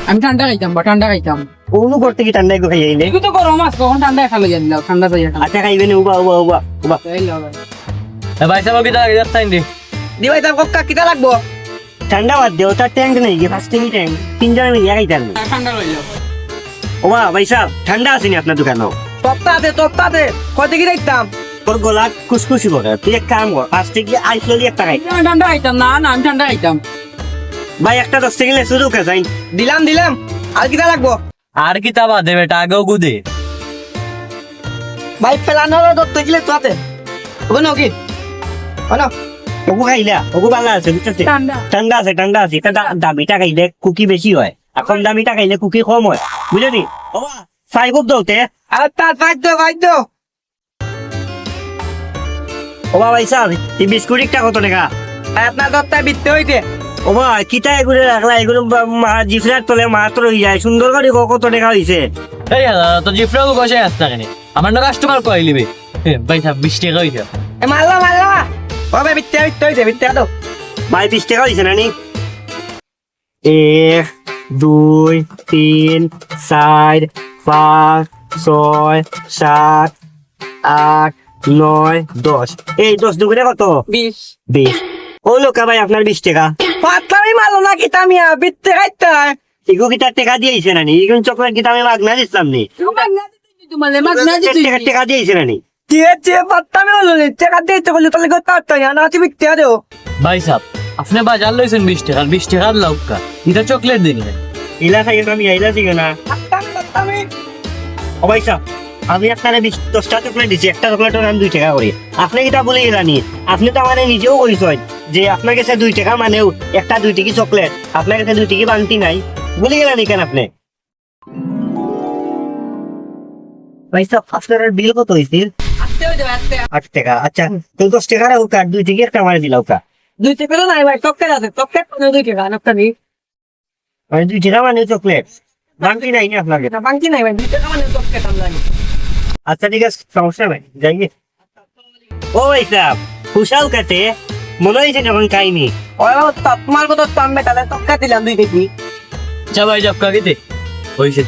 আমি ঠান্ডা খাইতাম বা ঠান্ডা খাইতাম কোনো করতে কি ঠান্ডা খাই আইলে এগুলো তো গরম আছে কখন ঠান্ডা খালো জানি না ঠান্ডা যাই আচ্ছা খাইবেন উবা উবা উবা উবা ভাই সাহেব কি দাঁড়িয়ে যাচ্ছেন দি ভাই তার কক্কা কিটা লাগবো ঠান্ডা বাদ দেও তার ট্যাঙ্ক নেই কি ফার্স্ট ট্যাঙ্ক তিনজন মিলে খাইতাম ঠান্ডা লই যাও ওবা ভাই সাহেব ঠান্ডা আছে নি আপনার দোকানে তপ্তাতে কত কি দেখতাম তোর গলা কুসকুসি করে তুই এক কাম কর ফার্স্ট থেকে আইস ললি একটা খাই আমি ঠান্ডা খাইতাম না না আমি ঠান্ডা খাইতাম ভাই একটা 10 টাকা লেসু ঢুকে যাই দিলাম আর কিটা লাগবো আর কি তাবা দেবে টাকাও গুদে ভাই পেলানো দত্ত গিলে তোতে হবে নাকি হলো ওগু খাইলা ওগু ভালো আছে বুঝছিস ঠান্ডা আছে এটা দামিটা খাইলে কুকি বেশি হয় আর কম দামিটা খাইলে কুকি কম হয় বুঝলি ওবা ফাইভ অফ দৌতে আর তার ফাইদ ওবা ভাই সাহেব এই বিস্কুট একটা কত টাকা আপনার দত্তা বিত্তে হইতে ওবা কিটা এগুলো রাখলা এগুলো জিফরার তলে মাত্র হয়ে যায় সুন্দর করে কত টাকা হইছে এই তো জিফরাও বসে আসতে কেন আমার না কাস্টমার কই লিবে ভাই সাহেব 20 টাকা হইছে মারলা ও ভাই বিত্তে হইতে দাও ভাই 20 টাকা হইছে না নি 1 2 3 4 5 6 7 8 9 10 এই 10 দুগুণে কত 20 20 ও লোকা ভাই আপনার 20 টাকা পাতলামি মারলো না কি তামিয়া বিত্তে খাইতে ইগো কিটা টাকা দিয়েছে না নি ইগুন চকলেট কিটা আমি মাগনা দিছিলাম নি টাকা দিয়েছে না নি দিয়ে পাতলামি হলো নি টাকা দিতে বলে তাহলে কত টাকা না তুই বিত্তে দাও ভাই সাহেব আপনি বাজার লইছেন 20 টাকা 20 টাকার লউকা এটা চকলেট দিন ইলা খাই আমি আইলা দিও না পাতলামি ও ভাই সাহেব আমি আপনারে 10টা চকলেট দিছি একটা চকলেটের দাম 2 টাকা করে আপনি কিটা বলে জানি আপনি তো মানে নিজেও কইছেন যে আপনার কাছে 2 টাকা মানেও একটা 2 টাকা চকলেট আপনার কাছে 2 টাকা বাংতি নাই বলে গেলেন কেন আপনি ভাই সাহেব আপনার বিল কত হইছে আস্তে হইতে 8 টাকা আচ্ছা তো 10 টাকা রাখো 2 টাকা একটা মারি দিলাও কা 2 টাকা নাই ভাই টপকে আছে টপকে 2 টাকা নকটা নি মানে 2 টাকা মানে চকলেট বাংতি নাই না আপনার এটা বাংকি নাই ভাই 2 টাকা মানে টপকে দাম লাগে আচ্ছা ঠিক আছে সমস্যা নাই যাইয়ে ও ভাই সাহেব খুশাল কাটে মনে হয়েছে যখন খাইনি ওই তোমার কত টাম বেটা টপকা দিলাম 2 টাকা আচ্ছা ভাই জব কাকিতে হইছে